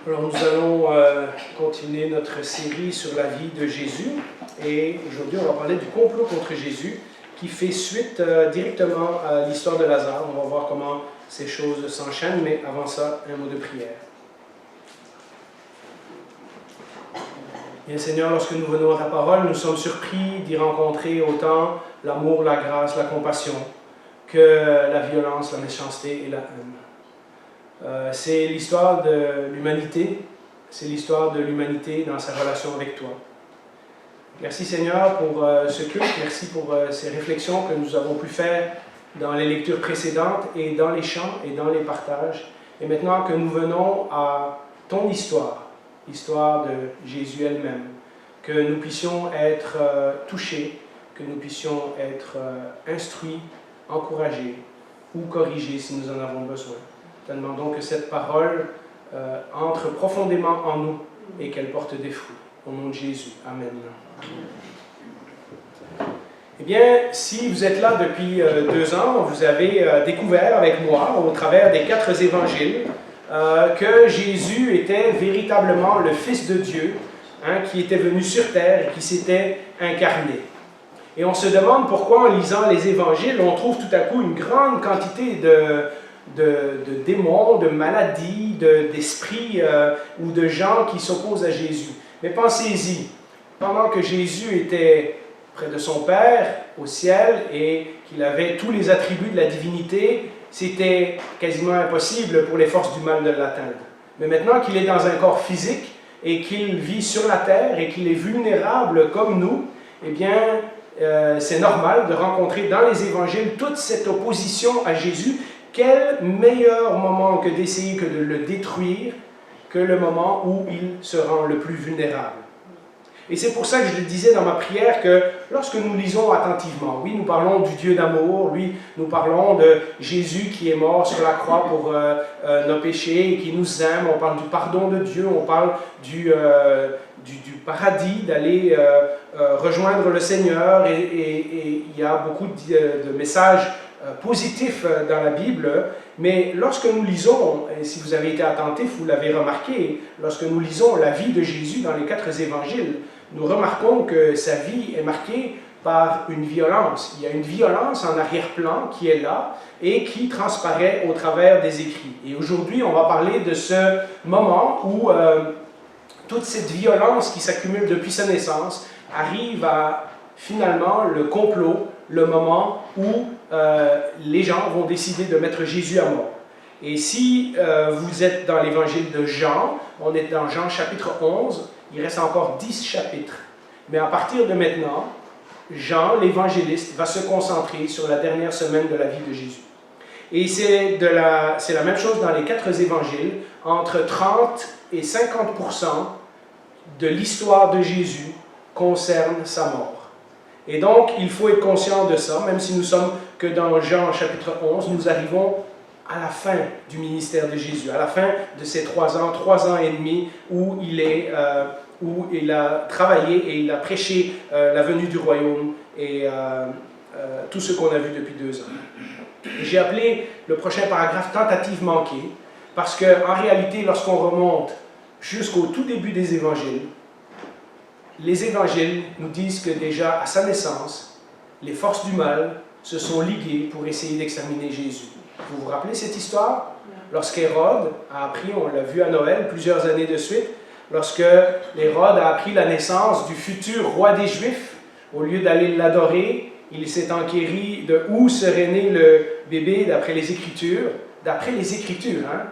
Alors nous allons continuer notre série sur la vie de Jésus et aujourd'hui on va parler du complot contre Jésus qui fait suite directement à l'histoire de Lazare. On va voir comment ces choses s'enchaînent, mais avant ça, un mot de prière. Bien Seigneur, lorsque nous venons à ta parole, nous sommes surpris d'y rencontrer autant l'amour, la grâce, la compassion que la violence, la méchanceté et la haine. C'est l'histoire de l'humanité, c'est l'histoire de l'humanité dans sa relation avec toi. Merci Seigneur pour ce culte, merci pour ces réflexions que nous avons pu faire dans les lectures précédentes et dans les chants et dans les partages. Et maintenant que nous venons à ton histoire, l'histoire de Jésus elle-même, que nous puissions être touchés, que nous puissions être instruits, encouragés ou corrigés si nous en avons besoin. Nous demandons que cette parole entre profondément en nous et qu'elle porte des fruits. Au nom de Jésus. Amen. Eh bien, si vous êtes là depuis 2 ans, vous avez découvert avec moi, au travers des 4 évangiles, que Jésus était véritablement le Fils de Dieu, qui était venu sur terre et qui s'était incarné. Et on se demande pourquoi, en lisant les évangiles, on trouve tout à coup une grande quantité de démons, de maladies, d'esprits ou de gens qui s'opposent à Jésus. Mais pensez-y, pendant que Jésus était près de son Père, au ciel, et qu'il avait tous les attributs de la divinité, c'était quasiment impossible pour les forces du mal de l'atteindre. Mais maintenant qu'il est dans un corps physique, et qu'il vit sur la terre, et qu'il est vulnérable comme nous, eh bien, c'est normal de rencontrer dans les évangiles toute cette opposition à Jésus. Quel meilleur moment que d'essayer que de le détruire que le moment où il se rend le plus vulnérable. Et c'est pour ça que je le disais dans ma prière que lorsque nous lisons attentivement, oui, nous parlons du Dieu d'amour, oui, nous parlons de Jésus qui est mort sur la croix pour nos péchés et qui nous aime, on parle du pardon de Dieu, on parle du paradis, d'aller rejoindre le Seigneur et il y a beaucoup de messages positif dans la Bible, mais lorsque nous lisons, et si vous avez été attentif, vous l'avez remarqué, lorsque nous lisons la vie de Jésus dans les 4 évangiles, nous remarquons que sa vie est marquée par une violence. Il y a une violence en arrière-plan qui est là et qui transparaît au travers des écrits. Et aujourd'hui, on va parler de ce moment où toute cette violence qui s'accumule depuis sa naissance arrive à finalement le complot, le moment où les gens vont décider de mettre Jésus à mort. Et si vous êtes dans l'évangile de Jean, on est dans Jean chapitre 11, il reste encore 10 chapitres. Mais à partir de maintenant, Jean, l'évangéliste, va se concentrer sur la dernière semaine de la vie de Jésus. Et c'est la même chose dans les 4 évangiles, entre 30 et 50% de l'histoire de Jésus concerne sa mort. Et donc, il faut être conscient de ça, même si nous sommes que dans Jean chapitre 11, nous arrivons à la fin du ministère de Jésus, à la fin de ces 3 ans et demi, où il a travaillé et il a prêché la venue du royaume et tout ce qu'on a vu depuis 2 ans. J'ai appelé le prochain paragraphe « Tentative manquée » parce qu'en réalité, lorsqu'on remonte jusqu'au tout début des évangiles, les évangiles nous disent que déjà à sa naissance, les forces du mal se sont liguées pour essayer d'exterminer Jésus. Vous vous rappelez cette histoire? Lorsqu'Hérode a appris, on l'a vu à Noël plusieurs années de suite, lorsque Hérode a appris la naissance du futur roi des Juifs, au lieu d'aller l'adorer, il s'est enquéri de où serait né le bébé d'après les Écritures. D'après les Écritures, hein?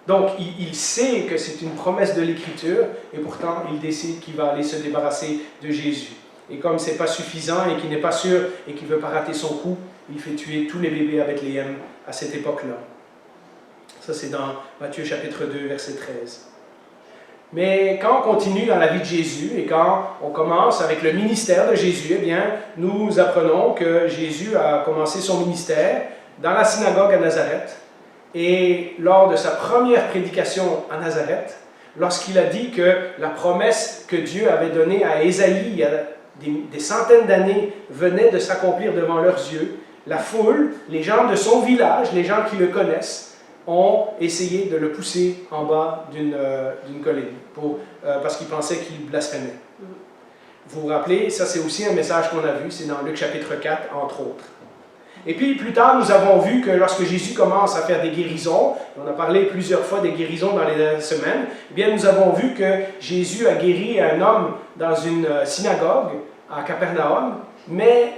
Donc, il sait que c'est une promesse de l'Écriture, et pourtant, il décide qu'il va aller se débarrasser de Jésus. Et comme ce n'est pas suffisant, et qu'il n'est pas sûr, et qu'il ne veut pas rater son coup, il fait tuer tous les bébés à Bethléem à cette époque-là. Ça, c'est dans Matthieu chapitre 2, verset 13. Mais quand on continue dans la vie de Jésus, et quand on commence avec le ministère de Jésus, eh bien, nous apprenons que Jésus a commencé son ministère dans la synagogue à Nazareth. Et lors de sa première prédication à Nazareth, lorsqu'il a dit que la promesse que Dieu avait donnée à Ésaïe il y a des centaines d'années venait de s'accomplir devant leurs yeux, la foule, les gens de son village, les gens qui le connaissent, ont essayé de le pousser en bas d'une colline parce qu'ils pensaient qu'il blasphémait. Vous vous rappelez, ça c'est aussi un message qu'on a vu, c'est dans Luc chapitre 4, entre autres. Et puis plus tard, nous avons vu que lorsque Jésus commence à faire des guérisons, on a parlé plusieurs fois des guérisons dans les dernières semaines, eh bien nous avons vu que Jésus a guéri un homme dans une synagogue à Capernaum, mais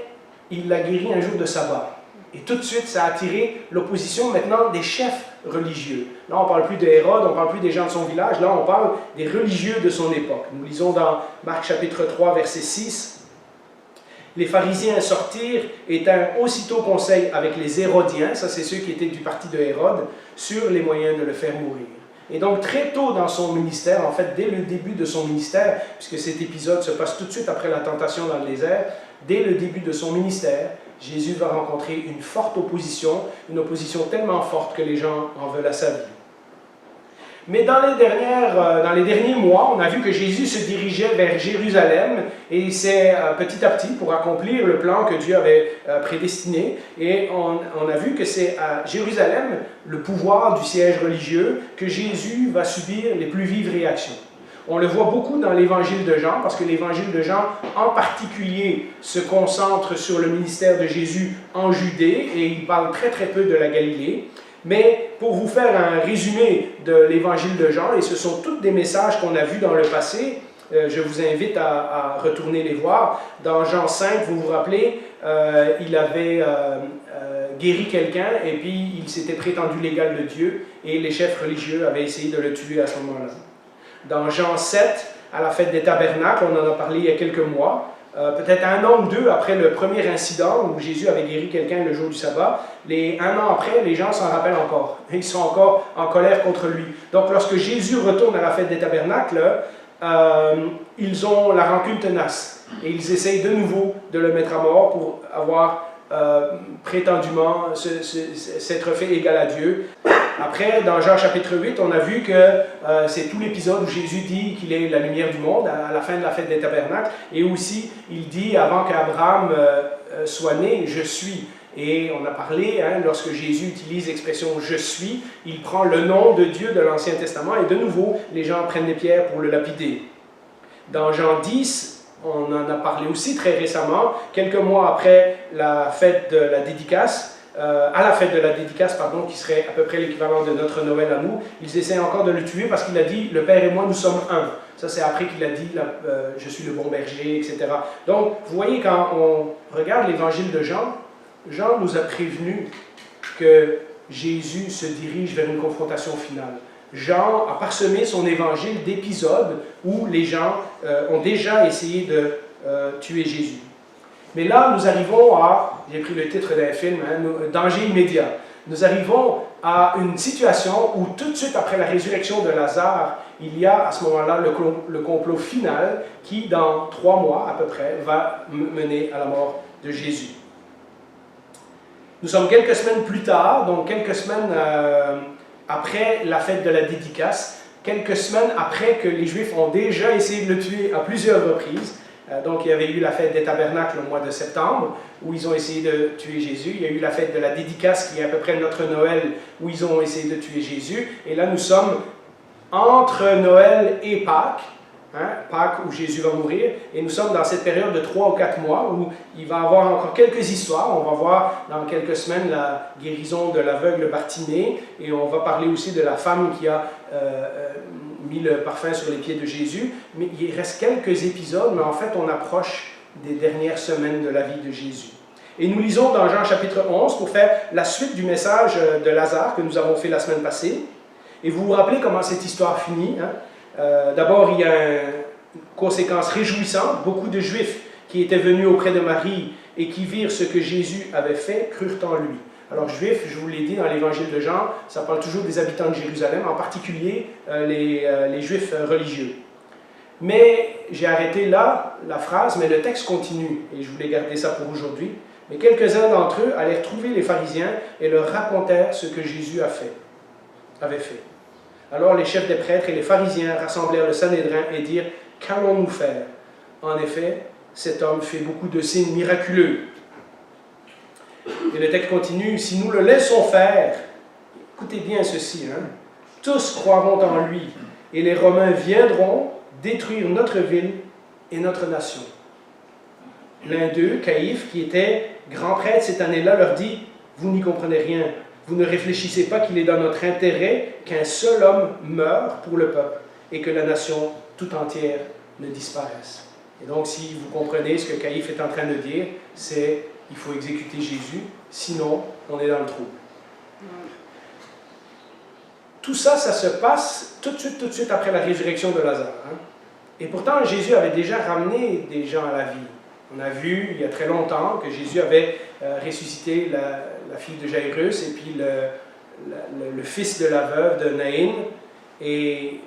il l'a guéri un jour de sabbat. Et tout de suite, ça a attiré l'opposition maintenant des chefs religieux. Là, on ne parle plus d'Hérode, on ne parle plus des gens de son village, là, on parle des religieux de son époque. Nous lisons dans Marc chapitre 3, verset 6. Les pharisiens sortirent et tinrent aussitôt conseil avec les Hérodiens, ça c'est ceux qui étaient du parti de Hérode, sur les moyens de le faire mourir. Et donc très tôt dans son ministère, en fait dès le début de son ministère, puisque cet épisode se passe tout de suite après la tentation dans le désert, dès le début de son ministère, Jésus va rencontrer une forte opposition, une opposition tellement forte que les gens en veulent à sa vie. Mais dans les derniers mois, on a vu que Jésus se dirigeait vers Jérusalem et c'est petit à petit pour accomplir le plan que Dieu avait prédestiné. Et on a vu que c'est à Jérusalem, le pouvoir du siège religieux, que Jésus va subir les plus vives réactions. On le voit beaucoup dans l'évangile de Jean, parce que l'évangile de Jean en particulier se concentre sur le ministère de Jésus en Judée et il parle très très peu de la Galilée. Mais pour vous faire un résumé de l'évangile de Jean, et ce sont tous des messages qu'on a vus dans le passé, je vous invite à retourner les voir. Dans Jean 5, vous vous rappelez, il avait guéri quelqu'un et puis il s'était prétendu l'égal de Dieu et les chefs religieux avaient essayé de le tuer à ce moment-là. Dans Jean 7, à la fête des tabernacles, on en a parlé il y a quelques mois, peut-être un an ou deux après le premier incident où Jésus avait guéri quelqu'un le jour du sabbat, un an après, les gens s'en rappellent encore. Ils sont encore en colère contre lui. Donc lorsque Jésus retourne à la fête des tabernacles, ils ont la rancune tenace et ils essayent de nouveau de le mettre à mort pour avoir prétendument s'être fait égal à Dieu. Après, dans Jean chapitre 8, on a vu que c'est tout l'épisode où Jésus dit qu'il est la lumière du monde à la fin de la fête des tabernacles. Et aussi, il dit, avant qu'Abraham soit né, « Je suis ». Et on a parlé, lorsque Jésus utilise l'expression « Je suis », il prend le nom de Dieu de l'Ancien Testament et de nouveau, les gens prennent des pierres pour le lapider. Dans Jean 10, on en a parlé aussi très récemment, quelques mois après la fête de la dédicace, à la fête de la dédicace, pardon, qui serait à peu près l'équivalent de notre Noël à nous, ils essaient encore de le tuer parce qu'il a dit « Le Père et moi, nous sommes un ». Ça, c'est après qu'il a dit « Je suis le bon berger », etc. Donc, vous voyez, quand on regarde l'évangile de Jean, Jean nous a prévenu que Jésus se dirige vers une confrontation finale. Jean a parsemé son évangile d'épisodes où les gens ont déjà essayé de tuer Jésus. Mais là, nous arrivons à, j'ai pris le titre d'un film, Danger immédiat. Nous arrivons à une situation où tout de suite après la résurrection de Lazare, il y a à ce moment-là le complot final qui, dans 3 mois à peu près, va mener à la mort de Jésus. Nous sommes quelques semaines plus tard, donc quelques semaines après la fête de la dédicace, quelques semaines après que les Juifs ont déjà essayé de le tuer à plusieurs reprises. Donc il y avait eu la fête des tabernacles au mois de septembre, où ils ont essayé de tuer Jésus. Il y a eu la fête de la dédicace, qui est à peu près notre Noël, où ils ont essayé de tuer Jésus. Et là, nous sommes entre Noël et Pâques, Pâques où Jésus va mourir, et nous sommes dans cette période de 3 ou 4 mois où il va y avoir encore quelques histoires. On va voir dans quelques semaines la guérison de l'aveugle Bartimée, et on va parler aussi de la femme qui a mis le parfum sur les pieds de Jésus. Mais il reste quelques épisodes, mais en fait on approche des dernières semaines de la vie de Jésus. Et nous lisons dans Jean chapitre 11 pour faire la suite du message de Lazare que nous avons fait la semaine passée. Et vous vous rappelez comment cette histoire finit, d'abord, il y a une conséquence réjouissante. Beaucoup de Juifs qui étaient venus auprès de Marie et qui virent ce que Jésus avait fait, crurent en lui. Alors, Juifs, je vous l'ai dit dans l'évangile de Jean, ça parle toujours des habitants de Jérusalem, en particulier les Juifs religieux. Mais j'ai arrêté là la phrase, mais le texte continue, et je voulais garder ça pour aujourd'hui. Mais quelques-uns d'entre eux allèrent trouver les pharisiens et leur racontèrent ce que Jésus avait fait. Alors les chefs des prêtres et les pharisiens rassemblèrent le Sanhédrin et dirent « Qu'allons-nous faire? En effet, cet homme fait beaucoup de signes miraculeux. » Et le texte continue « Si nous le laissons faire, Écoutez bien ceci, hein. Tous croiront en lui, et les Romains viendront détruire notre ville et notre nation. L'un d'eux, Caïphe, qui était grand prêtre cette année-là, leur dit, vous n'y comprenez rien, vous ne réfléchissez pas qu'il est dans notre intérêt qu'un seul homme meure pour le peuple et que la nation tout entière ne disparaisse. Et donc, si vous comprenez ce que Caïphe est en train de dire, c'est il faut exécuter Jésus, sinon on est dans le trou. Tout ça, ça se passe tout de suite après la résurrection de Lazare. Hein? Et pourtant, Jésus avait déjà ramené des gens à la vie. On a vu il y a très longtemps que Jésus avait ressuscité la fille de Jairus et puis le fils de la veuve de Naïn. Et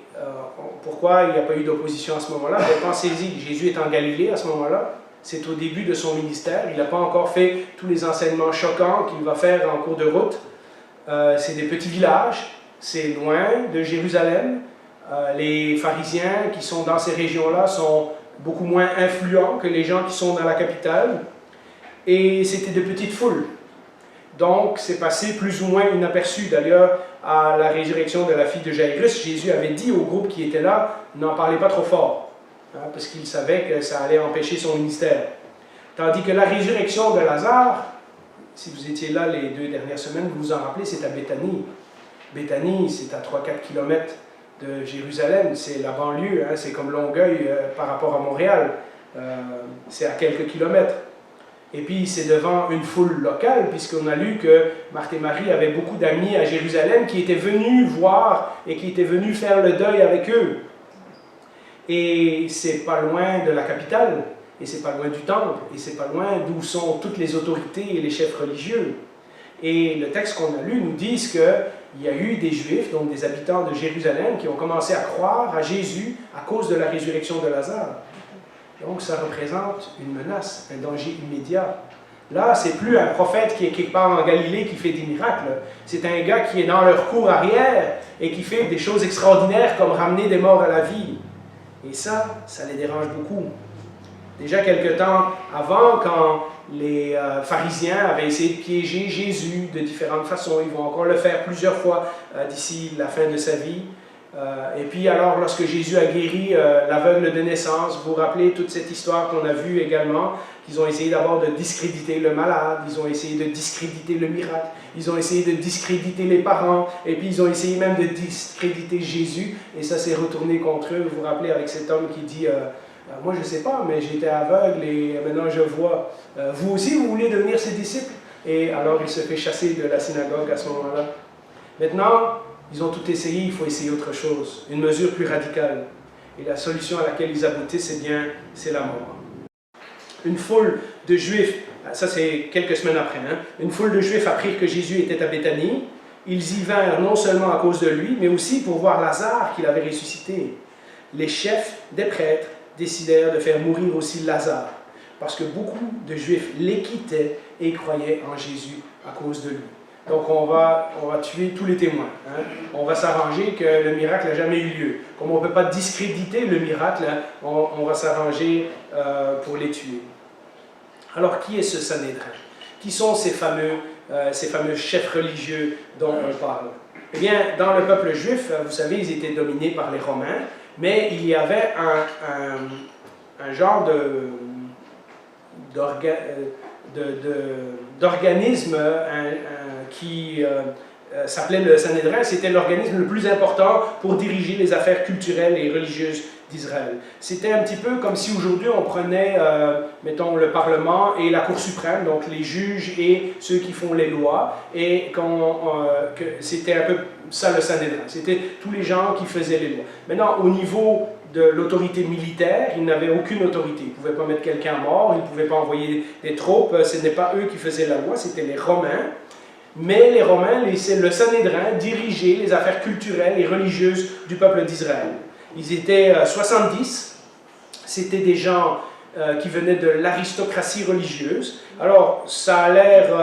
pourquoi il n'y a pas eu d'opposition à ce moment-là? Pensez-y, Jésus est en Galilée à ce moment-là. C'est au début de son ministère. Il n'a pas encore fait tous les enseignements choquants qu'il va faire en cours de route. C'est des petits villages, c'est loin de Jérusalem. Les pharisiens qui sont dans ces régions-là sont beaucoup moins influents que les gens qui sont dans la capitale. Et c'était de petites foules. Donc, c'est passé plus ou moins inaperçu. D'ailleurs, à la résurrection de la fille de Jairus, Jésus avait dit au groupe qui était là, n'en parlez pas trop fort, hein, parce qu'il savait que ça allait empêcher son ministère. Tandis que la résurrection de Lazare, si vous étiez là les 2 dernières semaines, vous vous en rappelez, c'est à Béthanie. Béthanie, c'est à 3-4 kilomètres de Jérusalem, c'est la banlieue, hein, c'est comme Longueuil par rapport à Montréal, c'est à quelques kilomètres. Et puis c'est devant une foule locale, puisqu'on a lu que Marthe et Marie avaient beaucoup d'amis à Jérusalem qui étaient venus voir et qui étaient venus faire le deuil avec eux. Et c'est pas loin de la capitale, et c'est pas loin du temple, et c'est pas loin d'où sont toutes les autorités et les chefs religieux. Et le texte qu'on a lu nous dit qu'il y a eu des Juifs, donc des habitants de Jérusalem, qui ont commencé à croire à Jésus à cause de la résurrection de Lazare. Donc ça représente une menace, un danger immédiat. Là, c'est plus un prophète qui est quelque part en Galilée qui fait des miracles. C'est un gars qui est dans leur cour arrière et qui fait des choses extraordinaires comme ramener des morts à la vie. Et ça les dérange beaucoup. Déjà quelque temps avant, quand les pharisiens avaient essayé de piéger Jésus de différentes façons, ils vont encore le faire plusieurs fois d'ici la fin de sa vie. Et puis alors, lorsque Jésus a guéri l'aveugle de naissance, vous vous rappelez toute cette histoire qu'on a vue également, qu'ils ont essayé d'abord de discréditer le malade, ils ont essayé de discréditer le miracle, ils ont essayé de discréditer les parents, et puis ils ont essayé même de discréditer Jésus, et ça s'est retourné contre eux. Vous vous rappelez avec cet homme qui dit moi je ne sais pas, mais j'étais aveugle et maintenant je vois. Vous aussi, vous voulez devenir ses disciples? Et alors il se fait chasser de la synagogue à ce moment-là. Maintenant, ils ont tout essayé, il faut essayer autre chose, une mesure plus radicale. Et la solution à laquelle ils aboutissent, c'est la mort. Une foule de Juifs, ça c'est quelques semaines après, hein, une foule de Juifs apprirent que Jésus était à Béthanie. Ils y vinrent non seulement à cause de lui, mais aussi pour voir Lazare qu'il avait ressuscité. Les chefs des prêtres décidèrent de faire mourir aussi Lazare, parce que beaucoup de Juifs les quittaient et croyaient en Jésus à cause de lui. Donc on va tuer tous les témoins. Hein. On va s'arranger que le miracle n'a jamais eu lieu. Comme on ne peut pas discréditer le miracle, hein, on va s'arranger pour les tuer. Alors qui est ce Sanhédrin? Qui sont ces fameux chefs religieux dont on parle? Eh bien, dans le peuple juif, vous savez, ils étaient dominés par les Romains, mais il y avait un genre d'organisme qui s'appelait le Sanhédrin. C'était l'organisme le plus important pour diriger les affaires culturelles et religieuses d'Israël. C'était un petit peu comme si aujourd'hui on prenait, mettons, le Parlement et la Cour suprême, donc les juges et ceux qui font les lois, et c'était un peu ça le Sanhédrin. C'était tous les gens qui faisaient les lois. Maintenant, au niveau de l'autorité militaire, ils n'avaient aucune autorité. Ils ne pouvaient pas mettre quelqu'un mort, ils ne pouvaient pas envoyer des troupes, ce n'est pas eux qui faisaient la loi, c'était les Romains. Mais les Romains laissaient le Sanhédrin diriger les affaires culturelles et religieuses du peuple d'Israël. Ils étaient 70, c'était des gens qui venaient de l'aristocratie religieuse. Alors, ça a l'air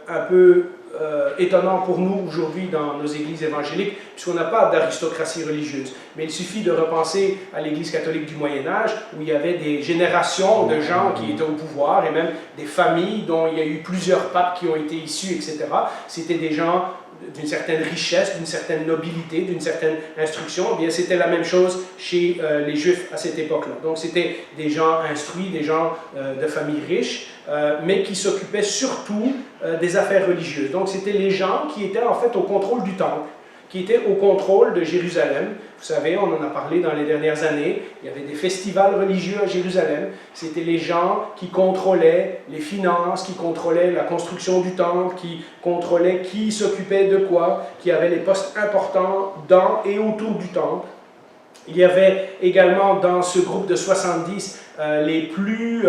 un peu étonnant pour nous aujourd'hui dans nos églises évangéliques, puisqu'on n'a pas d'aristocratie religieuse. Mais il suffit de repenser à l'église catholique du Moyen-Âge, où il y avait des générations de gens qui étaient au pouvoir, et même des familles dont il y a eu plusieurs papes qui ont été issus, etc. C'était des gens d'une certaine richesse, d'une certaine nobilité, d'une certaine instruction. Eh bien, c'était la même chose chez les Juifs à cette époque-là. Donc, c'était des gens instruits, des gens de familles riches, mais qui s'occupaient surtout des affaires religieuses. Donc, c'était les gens qui étaient en fait au contrôle du temple, qui étaient au contrôle de Jérusalem. Vous savez, on en a parlé dans les dernières années, il y avait des festivals religieux à Jérusalem. C'était les gens qui contrôlaient les finances, qui contrôlaient la construction du temple, qui contrôlaient qui s'occupait de quoi, qui avaient les postes importants dans et autour du temple. Il y avait également dans ce groupe de 70 les plus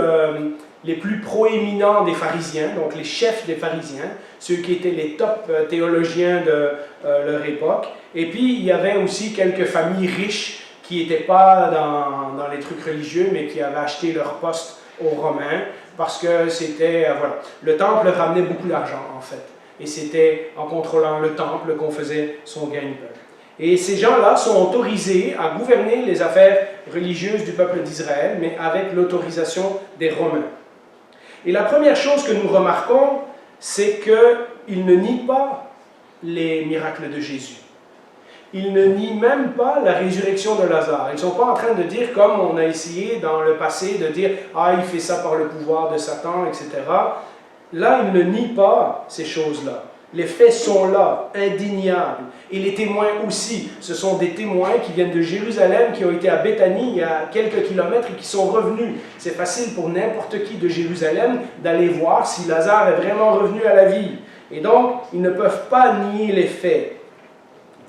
proéminents des pharisiens, donc les chefs des pharisiens, ceux qui étaient les top théologiens de leur époque. Et puis, il y avait aussi quelques familles riches qui n'étaient pas dans les trucs religieux, mais qui avaient acheté leur poste aux Romains, parce que c'était, voilà, le temple ramenait beaucoup d'argent, en fait. Et c'était en contrôlant le temple qu'on faisait son gagne-pain. Et ces gens-là sont autorisés à gouverner les affaires religieuses du peuple d'Israël, mais avec l'autorisation des Romains. Et la première chose que nous remarquons, c'est qu'ils ne nient pas les miracles de Jésus. Ils ne nient même pas la résurrection de Lazare. Ils ne sont pas en train de dire, comme on a essayé dans le passé, de dire « Ah, il fait ça par le pouvoir de Satan, etc. » Là, ils ne nient pas ces choses-là. Les faits sont là, indéniables. Et les témoins aussi. Ce sont des témoins qui viennent de Jérusalem, qui ont été à Béthanie il y a quelques kilomètres et qui sont revenus. C'est facile pour n'importe qui de Jérusalem d'aller voir si Lazare est vraiment revenu à la vie. Et donc, ils ne peuvent pas nier les faits.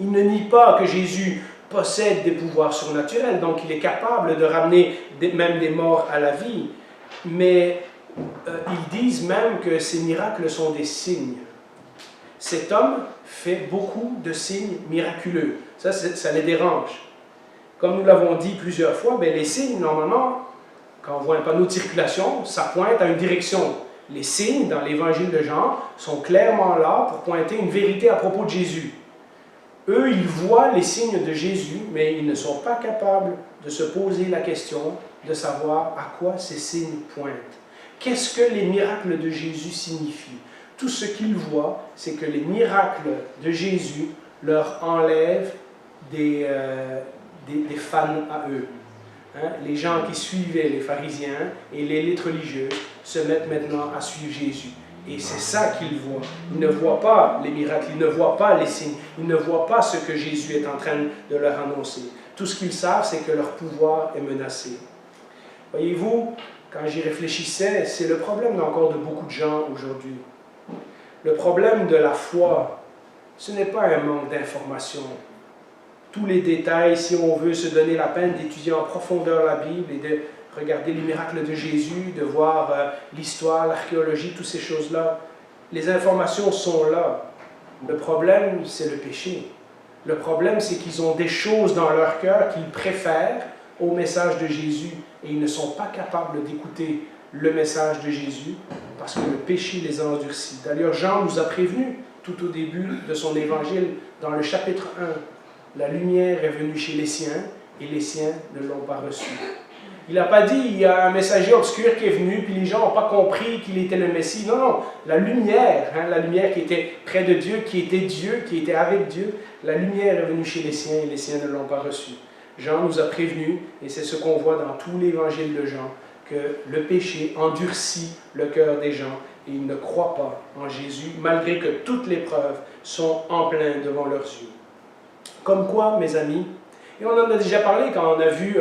Ils ne nient pas que Jésus possède des pouvoirs surnaturels, donc il est capable de ramener même des morts à la vie. Mais ils disent même que ces miracles sont des signes. Cet homme fait beaucoup de signes miraculeux. Ça les dérange. Comme nous l'avons dit plusieurs fois, les signes, normalement, quand on voit un panneau de circulation, ça pointe à une direction. Les signes, dans l'évangile de Jean, sont clairement là pour pointer une vérité à propos de Jésus. Eux, ils voient les signes de Jésus, mais ils ne sont pas capables de se poser la question de savoir à quoi ces signes pointent. Qu'est-ce que les miracles de Jésus signifient? Tout ce qu'ils voient, c'est que les miracles de Jésus leur enlèvent des fans à eux. Hein? Les gens qui suivaient les pharisiens et l'élite religieuse se mettent maintenant à suivre Jésus. Et c'est ça qu'ils voient. Ils ne voient pas les miracles, ils ne voient pas les signes, ils ne voient pas ce que Jésus est en train de leur annoncer. Tout ce qu'ils savent, c'est que leur pouvoir est menacé. Voyez-vous, quand j'y réfléchissais, c'est le problème encore de beaucoup de gens aujourd'hui. Le problème de la foi, ce n'est pas un manque d'information. Tous les détails, si on veut se donner la peine d'étudier en profondeur la Bible et de regarder les miracles de Jésus, de voir l'histoire, l'archéologie, toutes ces choses-là, les informations sont là. Le problème, c'est le péché. Le problème, c'est qu'ils ont des choses dans leur cœur qu'ils préfèrent au message de Jésus et ils ne sont pas capables d'écouter le message de Jésus parce que le péché les a endurcis. D'ailleurs, Jean nous a prévenus tout au début de son évangile, dans le chapitre 1, la lumière est venue chez les siens et les siens ne l'ont pas reçue. Il n'a pas dit, il y a un messager obscur qui est venu, puis les gens n'ont pas compris qu'il était le Messie. Non, non, la lumière qui était près de Dieu, qui était avec Dieu, la lumière est venue chez les siens et les siens ne l'ont pas reçue. Jean nous a prévenus, et c'est ce qu'on voit dans tout l'évangile de Jean, que le péché endurcit le cœur des gens et ils ne croient pas en Jésus, malgré que toutes les preuves sont en plein devant leurs yeux. Comme quoi, mes amis, et on en a déjà parlé quand on a vu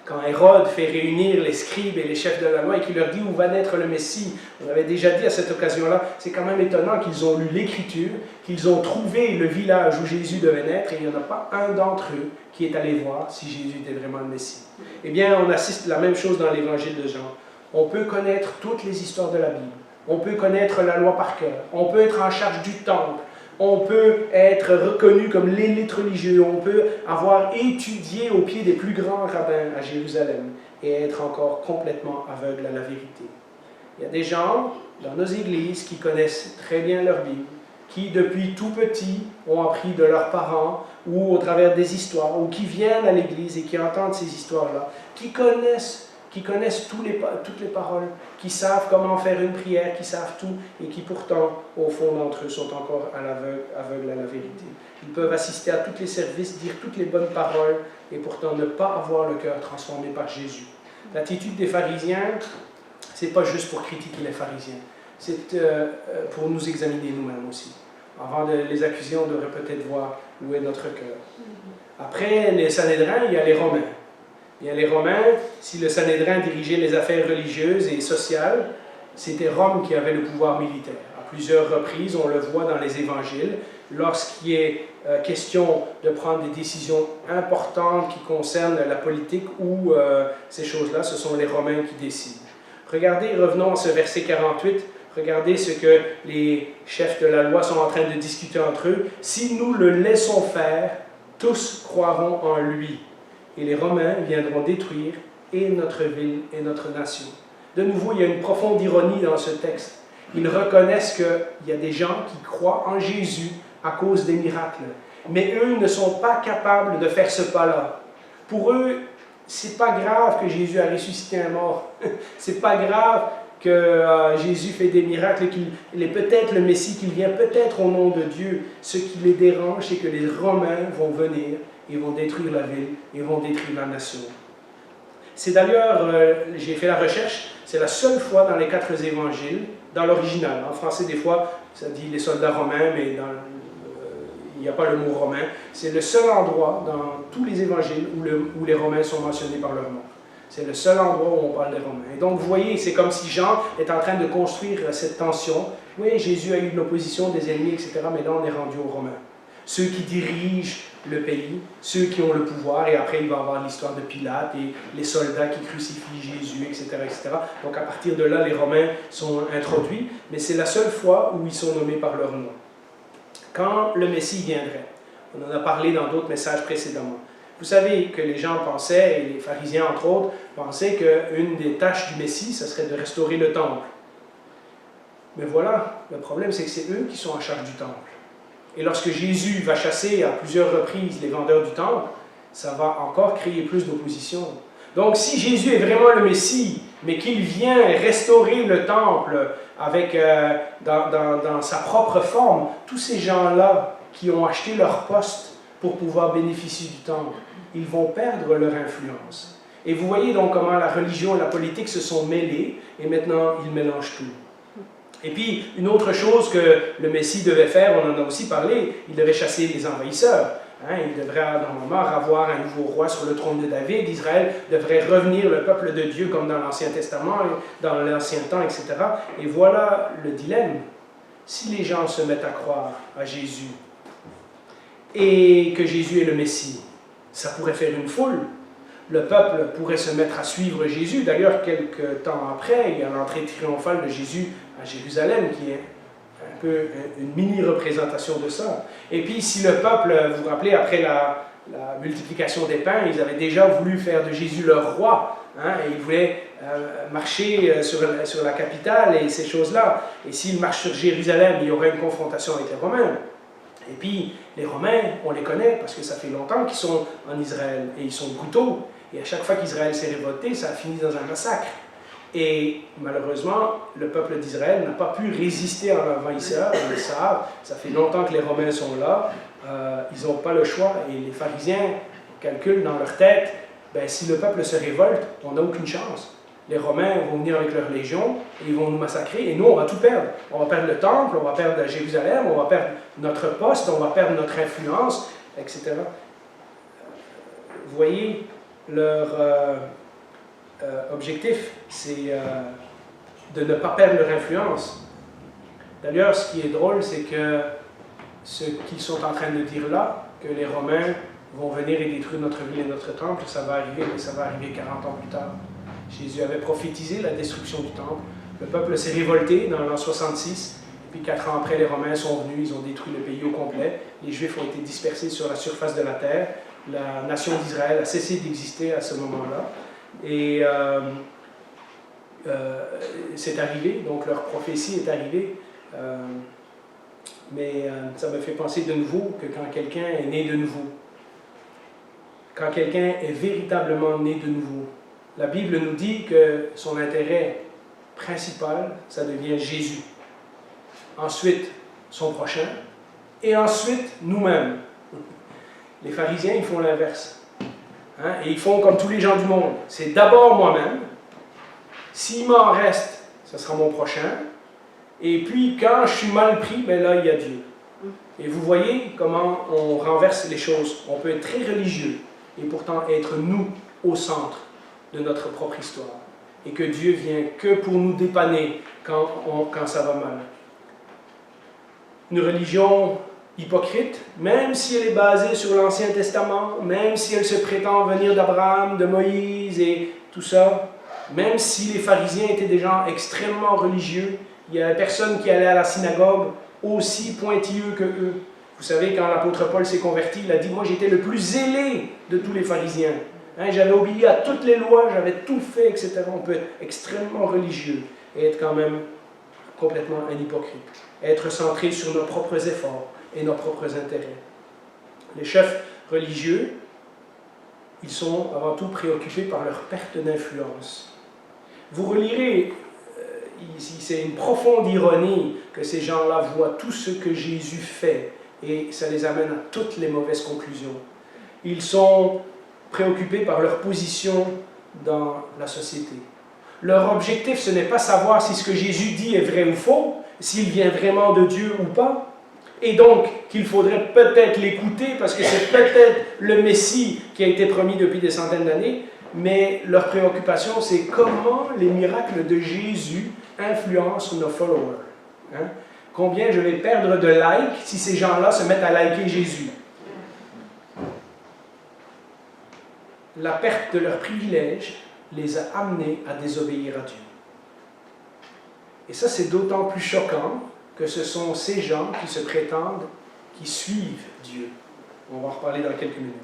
quand Hérode fait réunir les scribes et les chefs de la loi et qu'il leur dit où va naître le Messie. On avait déjà dit à cette occasion-là, c'est quand même étonnant qu'ils ont lu l'Écriture, qu'ils ont trouvé le village où Jésus devait naître et il n'y en a pas un d'entre eux qui est allé voir si Jésus était vraiment le Messie. Eh bien, on assiste à la même chose dans l'Évangile de Jean. On peut connaître toutes les histoires de la Bible, on peut connaître la loi par cœur, on peut être en charge du temple, on peut être reconnu comme l'élite religieuse, on peut avoir étudié au pied des plus grands rabbins à Jérusalem et être encore complètement aveugle à la vérité. Il y a des gens dans nos églises qui connaissent très bien leur Bible, qui depuis tout petit ont appris de leurs parents ou au travers des histoires, ou qui viennent à l'église et qui entendent ces histoires-là, qui connaissent, qui connaissent toutes les paroles, qui savent comment faire une prière, qui savent tout, et qui pourtant, au fond d'entre eux, sont encore aveugles à la vérité. Ils peuvent assister à tous les services, dire toutes les bonnes paroles, et pourtant ne pas avoir le cœur transformé par Jésus. L'attitude des pharisiens, ce n'est pas juste pour critiquer les pharisiens, c'est pour nous examiner nous-mêmes aussi. Avant de les accuser, on devrait peut-être voir où est notre cœur. Après les Sanhédrins, il y a les Romains. Il y a les Romains, si le Sanhédrin dirigeait les affaires religieuses et sociales, c'était Rome qui avait le pouvoir militaire. À plusieurs reprises, on le voit dans les évangiles, lorsqu'il est question de prendre des décisions importantes qui concernent la politique ou ces choses-là, ce sont les Romains qui décident. Regardez, revenons à ce verset 48, regardez ce que les chefs de la loi sont en train de discuter entre eux. « Si nous le laissons faire, tous croiront en lui, et les Romains viendront détruire et notre ville et notre nation. » De nouveau, il y a une profonde ironie dans ce texte. Ils reconnaissent qu'il y a des gens qui croient en Jésus à cause des miracles, mais eux ne sont pas capables de faire ce pas-là. Pour eux, c'est pas grave que Jésus a ressuscité un mort. C'est pas grave que Jésus fait des miracles, qu'il est peut-être le Messie, qu'il vient peut-être au nom de Dieu. Ce qui les dérange, c'est que les Romains vont venir et vont détruire la ville et vont détruire la nation. C'est d'ailleurs, j'ai fait la recherche, c'est la seule fois dans les 4 évangiles, dans l'original. En français, des fois, ça dit les soldats romains, mais il n'y a pas le mot romain. C'est le seul endroit dans tous les évangiles où les Romains sont mentionnés par leur nom. C'est le seul endroit où on parle des Romains. Et donc, vous voyez, c'est comme si Jean est en train de construire cette tension. Oui, Jésus a eu de l'opposition, des ennemis, etc., mais là, on est rendu aux Romains. Ceux qui dirigent le pays, ceux qui ont le pouvoir, et après, il va y avoir l'histoire de Pilate et les soldats qui crucifient Jésus, etc., etc. Donc, à partir de là, les Romains sont introduits, mais c'est la seule fois où ils sont nommés par leur nom. Quand le Messie viendrait, on en a parlé dans d'autres messages précédemment. Vous savez que les gens pensaient, et les pharisiens entre autres, pensaient qu'une des tâches du Messie, ce serait de restaurer le temple. Mais voilà, le problème c'est que c'est eux qui sont en charge du temple. Et lorsque Jésus va chasser à plusieurs reprises les vendeurs du temple, ça va encore créer plus d'opposition. Donc si Jésus est vraiment le Messie, mais qu'il vient restaurer le temple avec, dans sa propre forme, tous ces gens-là qui ont acheté leur poste pour pouvoir bénéficier du temple, ils vont perdre leur influence. Et vous voyez donc comment la religion et la politique se sont mêlées, et maintenant ils mélangent tout. Et puis, une autre chose que le Messie devait faire, on en a aussi parlé, il devait chasser les envahisseurs. Il devrait normalement avoir un nouveau roi sur le trône de David, Israël devrait revenir le peuple de Dieu comme dans l'Ancien Testament, dans l'Ancien temps, etc. Et voilà le dilemme. Si les gens se mettent à croire à Jésus, et que Jésus est le Messie, ça pourrait faire une foule. Le peuple pourrait se mettre à suivre Jésus. D'ailleurs, quelques temps après, il y a l'entrée triomphale de Jésus à Jérusalem, qui est un peu une mini-représentation de ça. Et puis, si le peuple, vous vous rappelez, après la multiplication des pains, ils avaient déjà voulu faire de Jésus leur roi, et ils voulaient marcher sur la capitale et ces choses-là. Et s'ils marchent sur Jérusalem, il y aurait une confrontation avec les Romains. Et puis, les Romains, on les connaît parce que ça fait longtemps qu'ils sont en Israël et ils sont brutaux. Et à chaque fois qu'Israël s'est révolté, ça a fini dans un massacre. Et malheureusement, le peuple d'Israël n'a pas pu résister à l'envahisseur, on le savent. Ça fait longtemps que les Romains sont là. Ils n'ont pas le choix. Et les pharisiens calculent dans leur tête, si le peuple se révolte, on n'a aucune chance. Les Romains vont venir avec leur légion et ils vont nous massacrer et nous, on va tout perdre. On va perdre le temple, on va perdre Jérusalem, on va perdre notre poste, on va perdre notre influence, etc. Vous voyez, leur objectif, c'est de ne pas perdre leur influence. D'ailleurs, ce qui est drôle, c'est que ce qu'ils sont en train de dire là, que les Romains vont venir et détruire notre ville et notre temple, ça va arriver, mais ça va arriver 40 ans plus tard. Jésus avait prophétisé la destruction du temple. Le peuple s'est révolté dans l'an 66. Et puis 4 ans après, les Romains sont venus, ils ont détruit le pays au complet. Les Juifs ont été dispersés sur la surface de la terre. La nation d'Israël a cessé d'exister à ce moment-là. Et c'est arrivé, donc leur prophétie est arrivée. Mais ça me fait penser de nouveau que quand quelqu'un est né de nouveau, quand quelqu'un est véritablement né de nouveau, La Bible nous dit que son intérêt principal, ça devient Jésus. Ensuite, son prochain. Et ensuite, nous-mêmes. Les pharisiens, ils font l'inverse. Hein? Et ils font comme tous les gens du monde. C'est d'abord moi-même. S'il m'en reste, ce sera mon prochain. Et puis, quand je suis mal pris, ben là, il y a Dieu. Et vous voyez comment on renverse les choses. On peut être très religieux et pourtant être nous au centre de notre propre histoire. Et que Dieu vient que pour nous dépanner quand ça va mal. Une religion hypocrite, même si elle est basée sur l'Ancien Testament, même si elle se prétend venir d'Abraham, de Moïse et tout ça, même si les pharisiens étaient des gens extrêmement religieux, il y avait personne qui allait à la synagogue aussi pointilleux que eux. Vous savez, quand l'apôtre Paul s'est converti, il a dit « Moi, j'étais le plus zélé de tous les pharisiens. Hein, j'avais obéi à toutes les lois, j'avais tout fait, etc. » On peut être extrêmement religieux et être quand même complètement un hypocrite. Être centré sur nos propres efforts et nos propres intérêts. Les chefs religieux, ils sont avant tout préoccupés par leur perte d'influence. Vous relirez, ici, c'est une profonde ironie que ces gens-là voient tout ce que Jésus fait et ça les amène à toutes les mauvaises conclusions. Ils sont préoccupés par leur position dans la société. Leur objectif, ce n'est pas savoir si ce que Jésus dit est vrai ou faux, s'il vient vraiment de Dieu ou pas, et donc qu'il faudrait peut-être l'écouter parce que c'est peut-être le Messie qui a été promis depuis des centaines d'années, mais leur préoccupation, c'est comment les miracles de Jésus influencent nos followers. Hein? Combien je vais perdre de likes si ces gens-là se mettent à liker Jésus? La perte de leurs privilèges les a amenés à désobéir à Dieu. Et ça, c'est d'autant plus choquant que ce sont ces gens qui se prétendent, qui suivent Dieu. On va en reparler dans quelques minutes.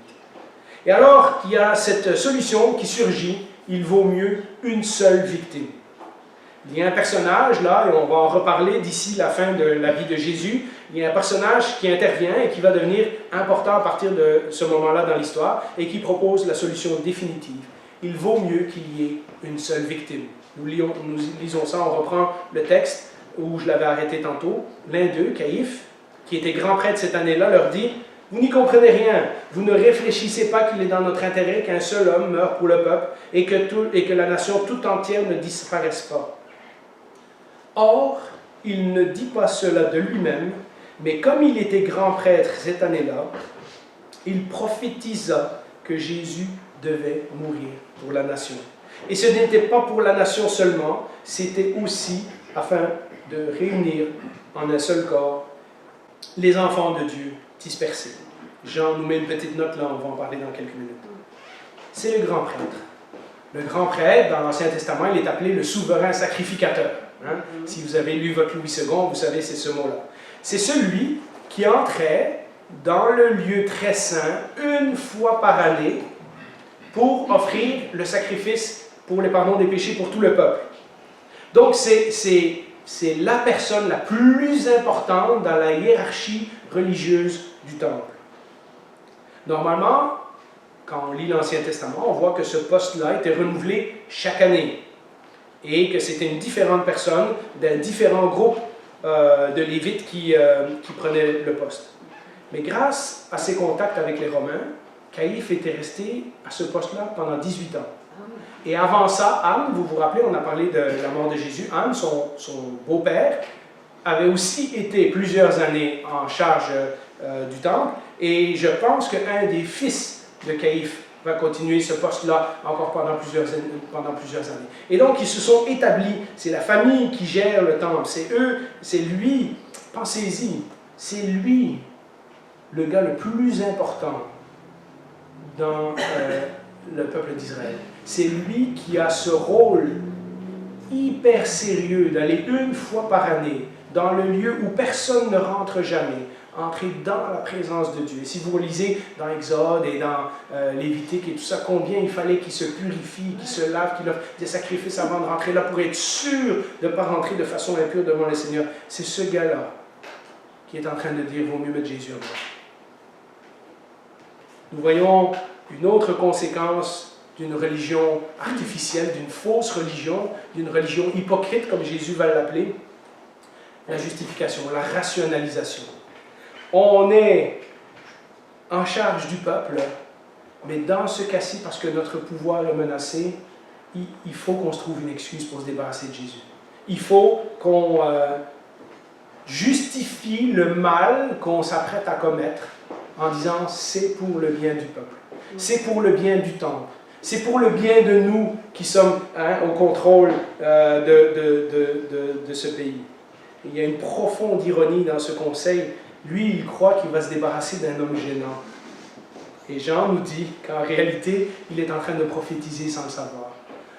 Et alors qu'il y a cette solution qui surgit, il vaut mieux une seule victime. Il y a un personnage là, et on va en reparler d'ici la fin de la vie de Jésus, il y a un personnage qui intervient et qui va devenir important à partir de ce moment-là dans l'histoire et qui propose la solution définitive. Il vaut mieux qu'il y ait une seule victime. Nous lisons ça, on reprend le texte où je l'avais arrêté tantôt. L'un d'eux, Caïphe, qui était grand prêtre cette année-là, leur dit « Vous n'y comprenez rien, vous ne réfléchissez pas qu'il est dans notre intérêt qu'un seul homme meure pour le peuple et que la nation tout entière ne disparaisse pas. » Or, il ne dit pas cela de lui-même, mais comme il était grand prêtre cette année-là, il prophétisa que Jésus devait mourir pour la nation. Et ce n'était pas pour la nation seulement, c'était aussi afin de réunir en un seul corps les enfants de Dieu dispersés. Jean nous met une petite note là, on va en parler dans quelques minutes. C'est le grand prêtre. Le grand prêtre, dans l'Ancien Testament, il est appelé le souverain sacrificateur. Hein? Si vous avez lu votre Louis II, vous savez, c'est ce mot-là. C'est celui qui entrait dans le lieu très saint une fois par année pour offrir le sacrifice pour le pardon des péchés pour tout le peuple. Donc, c'est la personne la plus importante dans la hiérarchie religieuse du temple. Normalement, quand on lit l'Ancien Testament, on voit que ce poste-là était renouvelé chaque année et que c'était une différente personne d'un différent groupe de Lévites qui prenaient le poste. Mais grâce à ses contacts avec les Romains, Caïphe était resté à ce poste-là pendant 18 ans. Et avant ça, Anne, vous vous rappelez, on a parlé de la mort de Jésus, Anne, son beau-père, avait aussi été plusieurs années en charge du temple, et je pense qu'un des fils de Caïphe va continuer ce poste-là encore pendant plusieurs années. Et donc, ils se sont établis, c'est la famille qui gère le temple, c'est eux, c'est lui, pensez-y, c'est lui, le gars le plus important dans le peuple d'Israël. C'est lui qui a ce rôle hyper sérieux d'aller une fois par année dans le lieu où personne ne rentre jamais, entrer dans la présence de Dieu. Et si vous lisez dans Exode et dans Lévitique et tout ça, combien il fallait qu'il se purifie, qu'il se lave, qu'il offre des sacrifices avant de rentrer là pour être sûr de ne pas rentrer de façon impure devant le Seigneur. C'est ce gars-là qui est en train de dire « Vaut mieux mettre Jésus en moi ». Nous voyons une autre conséquence d'une religion artificielle, d'une fausse religion, d'une religion hypocrite, comme Jésus va l'appeler. La justification, la rationalisation. On est en charge du peuple, mais dans ce cas-ci, parce que notre pouvoir est menacé, il faut qu'on se trouve une excuse pour se débarrasser de Jésus. Il faut qu'on justifie le mal qu'on s'apprête à commettre en disant c'est pour le bien du peuple, c'est pour le bien du temple, c'est pour le bien de nous qui sommes au contrôle de ce pays. Il y a une profonde ironie dans ce conseil. Lui, il croit qu'il va se débarrasser d'un homme gênant. Et Jean nous dit qu'en réalité, il est en train de prophétiser sans le savoir.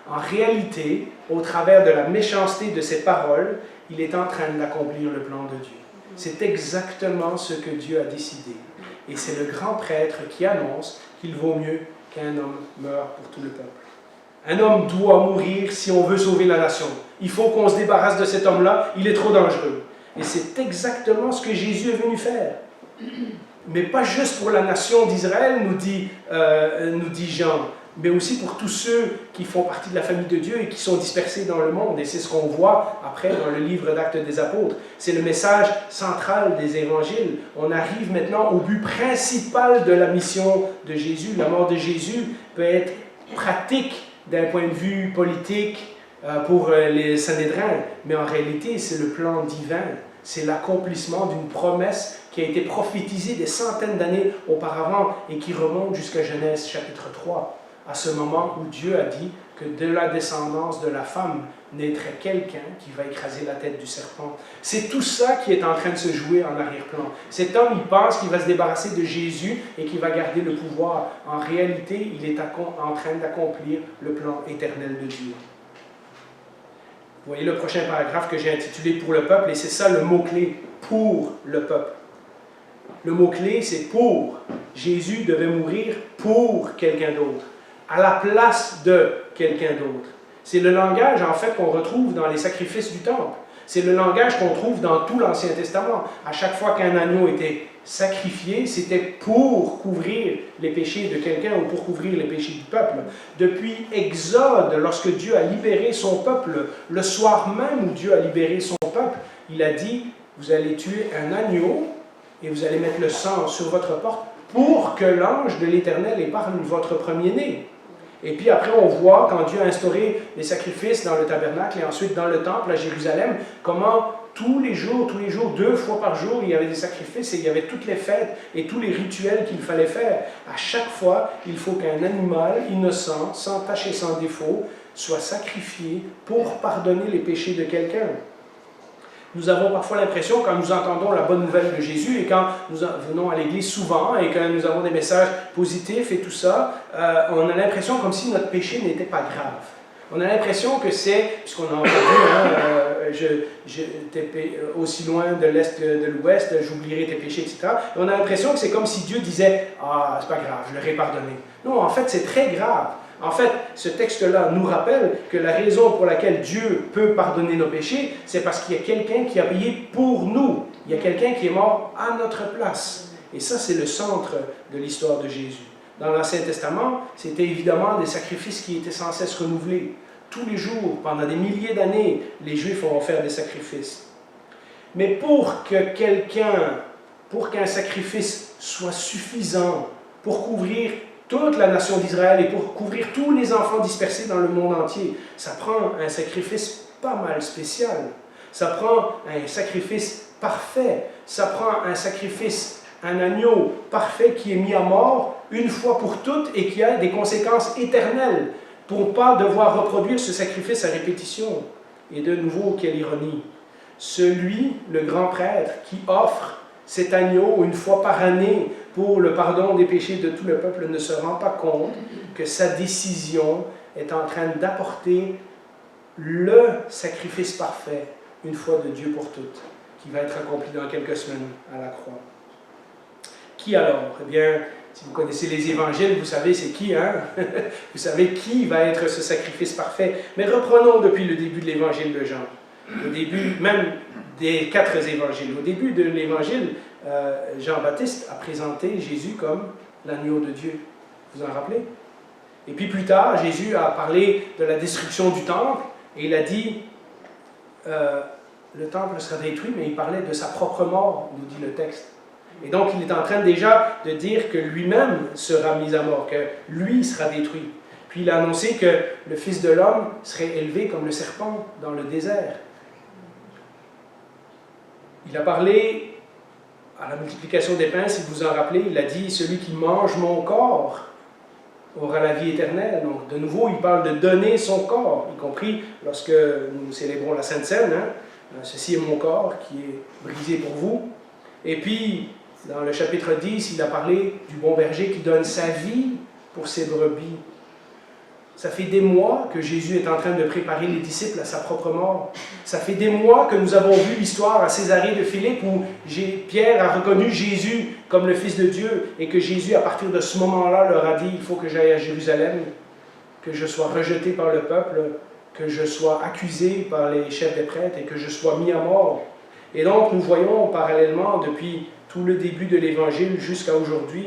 En réalité, au travers de la méchanceté de ses paroles, il est en train d'accomplir le plan de Dieu. C'est exactement ce que Dieu a décidé. Et c'est le grand prêtre qui annonce qu'il vaut mieux qu'un homme meure pour tout le peuple. Un homme doit mourir si on veut sauver la nation. Il faut qu'on se débarrasse de cet homme-là, il est trop dangereux. Et c'est exactement ce que Jésus est venu faire. Mais pas juste pour la nation d'Israël, nous dit Jean, mais aussi pour tous ceux qui font partie de la famille de Dieu et qui sont dispersés dans le monde. Et c'est ce qu'on voit après dans le livre d'Actes des Apôtres. C'est le message central des évangiles. On arrive maintenant au but principal de la mission de Jésus. La mort de Jésus peut être pratique d'un point de vue politique pour les Sanhédrins, mais en réalité, c'est le plan divin. C'est l'accomplissement d'une promesse qui a été prophétisée des centaines d'années auparavant et qui remonte jusqu'à Genèse chapitre 3, à ce moment où Dieu a dit que de la descendance de la femme naîtrait quelqu'un qui va écraser la tête du serpent. C'est tout ça qui est en train de se jouer en arrière-plan. Cet homme, il pense qu'il va se débarrasser de Jésus et qu'il va garder le pouvoir. En réalité, il est en train d'accomplir le plan éternel de Dieu. Vous voyez le prochain paragraphe que j'ai intitulé « Pour le peuple » et c'est ça le mot-clé, « pour le peuple ». Le mot-clé, c'est « pour ». Jésus devait mourir pour quelqu'un d'autre, à la place de quelqu'un d'autre. C'est le langage, en fait, qu'on retrouve dans les sacrifices du temple. C'est le langage qu'on trouve dans tout l'Ancien Testament. À chaque fois qu'un agneau était sacrifié, c'était pour couvrir les péchés de quelqu'un ou pour couvrir les péchés du peuple. Depuis Exode, lorsque Dieu a libéré son peuple, le soir même où Dieu a libéré son peuple, il a dit, vous allez tuer un agneau et vous allez mettre le sang sur votre porte pour que l'ange de l'Éternel épargne votre premier-né. Et puis après, on voit, quand Dieu a instauré les sacrifices dans le tabernacle et ensuite dans le temple à Jérusalem, comment tous les jours, 2 fois par jour, il y avait des sacrifices et il y avait toutes les fêtes et tous les rituels qu'il fallait faire. À chaque fois, il faut qu'un animal innocent, sans tache et sans défaut, soit sacrifié pour pardonner les péchés de quelqu'un. Nous avons parfois l'impression, quand nous entendons la bonne nouvelle de Jésus et quand nous venons à l'église souvent et quand nous avons des messages positifs et tout ça, on a l'impression comme si notre péché n'était pas grave. On a l'impression que c'est, puisqu'on a entendu, t'es aussi loin de l'est que de l'ouest, j'oublierai tes péchés, etc. Et on a l'impression que c'est comme si Dieu disait « Ah, c'est pas grave, je leur ai pardonné ». Non, en fait, c'est très grave. En fait, ce texte-là nous rappelle que la raison pour laquelle Dieu peut pardonner nos péchés, c'est parce qu'il y a quelqu'un qui a payé pour nous. Il y a quelqu'un qui est mort à notre place. Et ça, c'est le centre de l'histoire de Jésus. Dans l'Ancien Testament, c'était évidemment des sacrifices qui étaient sans cesse renouvelés. Tous les jours, pendant des milliers d'années, les Juifs vont faire des sacrifices. Mais pour qu'un sacrifice soit suffisant pour couvrir toute la nation d'Israël et pour couvrir tous les enfants dispersés dans le monde entier, ça prend un sacrifice pas mal spécial. Ça prend un sacrifice parfait. Ça prend un sacrifice, un agneau parfait qui est mis à mort une fois pour toutes et qui a des conséquences éternelles pour ne pas devoir reproduire ce sacrifice à répétition. Et de nouveau, quelle ironie. Celui, le grand prêtre, qui offre cet agneau une fois par année pour le pardon des péchés de tout le peuple ne se rend pas compte que sa décision est en train d'apporter le sacrifice parfait une fois de Dieu pour toutes, qui va être accompli dans quelques semaines à la croix. Qui alors? Eh bien, si vous connaissez les évangiles, vous savez c'est qui, hein? Vous savez qui va être ce sacrifice parfait. Mais reprenons depuis le début de l'évangile de Jean. Au début, même des 4 évangiles. Au début de l'évangile, Jean-Baptiste a présenté Jésus comme l'agneau de Dieu. Vous en rappelez? Et puis plus tard, Jésus a parlé de la destruction du temple, et il a dit, le temple sera détruit, mais il parlait de sa propre mort, nous dit le texte. Et donc il est en train déjà de dire que lui-même sera mis à mort, que lui sera détruit. Puis il a annoncé que le Fils de l'homme serait élevé comme le serpent dans le désert. Il a parlé à la multiplication des pains, si vous vous en rappelez, il a dit « Celui qui mange mon corps aura la vie éternelle ». Donc de nouveau, il parle de donner son corps, y compris lorsque nous célébrons la Sainte Seine. « Ceci est mon corps qui est brisé pour vous ». Et puis, dans le chapitre 10, il a parlé du bon berger qui donne sa vie pour ses brebis. Ça fait des mois que Jésus est en train de préparer les disciples à sa propre mort. Ça fait des mois que nous avons vu l'histoire à Césarée de Philippe où Pierre a reconnu Jésus comme le Fils de Dieu et que Jésus, à partir de ce moment-là, leur a dit « Il faut que j'aille à Jérusalem, que je sois rejeté par le peuple, que je sois accusé par les chefs des prêtres et que je sois mis à mort. » Et donc, nous voyons parallèlement, depuis tout le début de l'Évangile jusqu'à aujourd'hui,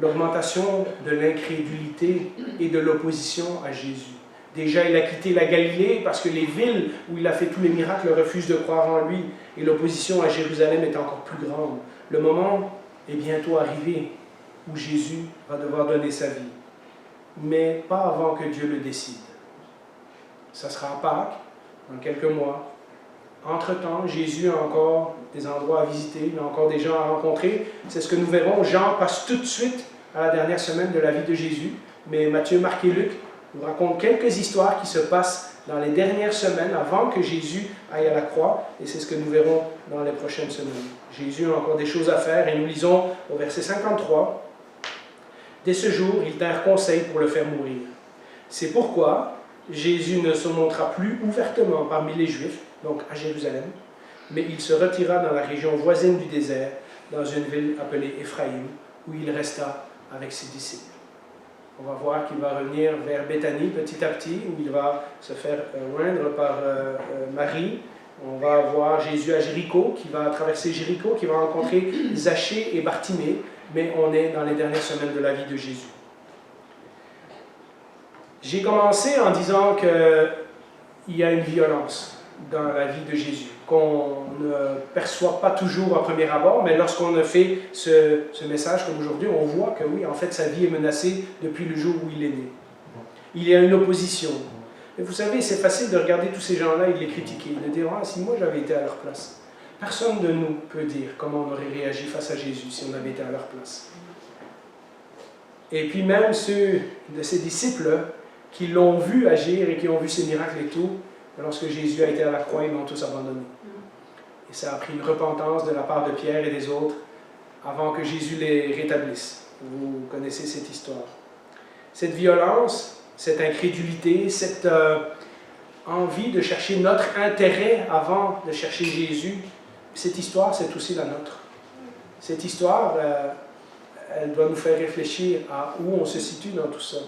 l'augmentation de l'incrédulité et de l'opposition à Jésus. Déjà, il a quitté la Galilée parce que les villes où il a fait tous les miracles refusent de croire en lui, et l'opposition à Jérusalem est encore plus grande. Le moment est bientôt arrivé où Jésus va devoir donner sa vie, mais pas avant que Dieu le décide. Ça sera à Pâques, dans quelques mois. Entre-temps, Jésus a encore des endroits à visiter, il a encore des gens à rencontrer. C'est ce que nous verrons. Jean passe tout de suite à la dernière semaine de la vie de Jésus, mais Matthieu, Marc et Luc nous racontent quelques histoires qui se passent dans les dernières semaines avant que Jésus aille à la croix, et c'est ce que nous verrons dans les prochaines semaines. Jésus a encore des choses à faire, et nous lisons au verset 53, « Dès ce jour, ils tinrent conseil pour le faire mourir. C'est pourquoi Jésus ne se montra plus ouvertement parmi les Juifs, donc à Jérusalem, mais il se retira dans la région voisine du désert, dans une ville appelée Éphraïm, où il resta avec ses disciples. » On va voir qu'il va revenir vers Béthanie petit à petit, où il va se faire oindre par Marie. On va voir Jésus à Jéricho, qui va traverser Jéricho, qui va rencontrer Zachée et Bartimée, mais on est dans les dernières semaines de la vie de Jésus. J'ai commencé en disant qu'il y a une violence dans la vie de Jésus, qu'on ne perçoit pas toujours à premier abord, mais lorsqu'on a fait ce message comme aujourd'hui, on voit que oui, en fait, sa vie est menacée depuis le jour où il est né. Il y a une opposition. Et vous savez, c'est facile de regarder tous ces gens-là et de les critiquer, de dire « Ah, si moi j'avais été à leur place ». Personne de nous peut dire comment on aurait réagi face à Jésus si on avait été à leur place. Et puis même ceux de ses disciples qui l'ont vu agir et qui ont vu ses miracles et tout, lorsque Jésus a été à la croix, ils l'ont tous abandonné. Et ça a pris une repentance de la part de Pierre et des autres avant que Jésus les rétablisse. Vous connaissez cette histoire. Cette violence, cette incrédulité, cette envie de chercher notre intérêt avant de chercher Jésus, cette histoire, c'est aussi la nôtre. Cette histoire, elle doit nous faire réfléchir à où on se situe dans tout ça.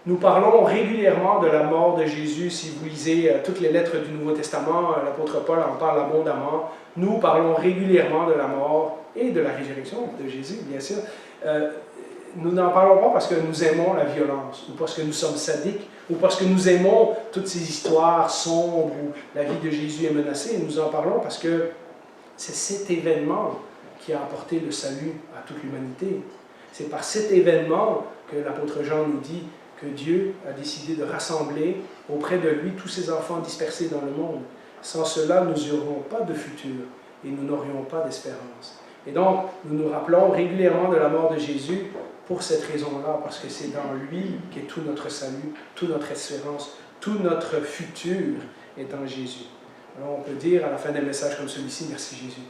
Nous parlons régulièrement de la mort de Jésus. Si vous lisez toutes les lettres du Nouveau Testament, l'apôtre Paul en parle abondamment. Nous parlons régulièrement de la mort et de la résurrection de Jésus, bien sûr. Nous n'en parlons pas parce que nous aimons la violence, ou parce que nous sommes sadiques, ou parce que nous aimons toutes ces histoires sombres où la vie de Jésus est menacée. Nous en parlons parce que c'est cet événement qui a apporté le salut à toute l'humanité. C'est par cet événement que l'apôtre Jean nous dit que Dieu a décidé de rassembler auprès de lui tous ses enfants dispersés dans le monde. Sans cela, nous n'aurions pas de futur et nous n'aurions pas d'espérance. Et donc, nous nous rappelons régulièrement de la mort de Jésus pour cette raison-là, parce que c'est dans lui qu'est tout notre salut, toute notre espérance, tout notre futur est en Jésus. Alors on peut dire à la fin d'un message comme celui-ci, merci Jésus.